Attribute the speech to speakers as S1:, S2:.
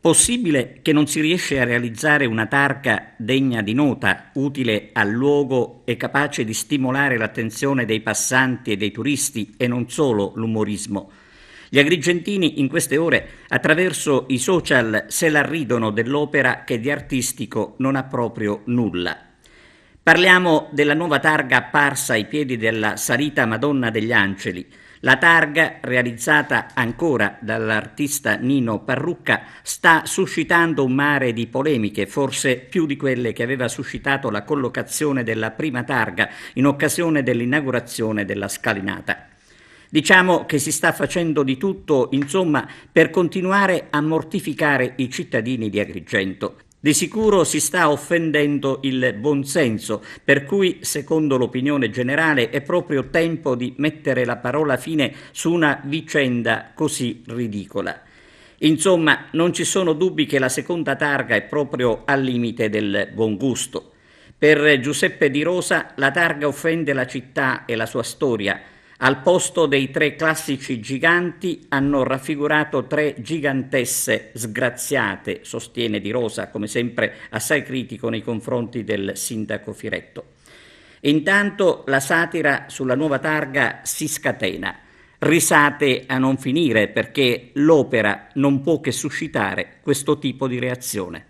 S1: Possibile che non si riesce a realizzare una targa degna di nota, utile al luogo e capace di stimolare l'attenzione dei passanti e dei turisti e non solo l'umorismo. Gli agrigentini in queste ore attraverso i social se la ridono dell'opera che di artistico non ha proprio nulla. Parliamo della nuova targa apparsa ai piedi della salita Madonna degli Angeli. La targa, realizzata ancora dall'artista Nino Parrucca, sta suscitando un mare di polemiche, forse più di quelle che aveva suscitato la collocazione della prima targa in occasione dell'inaugurazione della scalinata. Diciamo che si sta facendo di tutto, insomma, per continuare a mortificare i cittadini di Agrigento. Di sicuro si sta offendendo il buonsenso, per cui, secondo l'opinione generale, è proprio tempo di mettere la parola fine su una vicenda così ridicola. Insomma, non ci sono dubbi che la seconda targa è proprio al limite del buon gusto. Per Giuseppe Di Rosa la targa offende la città e la sua storia. Al posto dei tre classici giganti hanno raffigurato tre gigantesse sgraziate, sostiene Di Rosa, come sempre assai critico nei confronti del sindaco Firetto. Intanto la satira sulla nuova targa si scatena. Risate a non finire perché l'opera non può che suscitare questo tipo di reazione.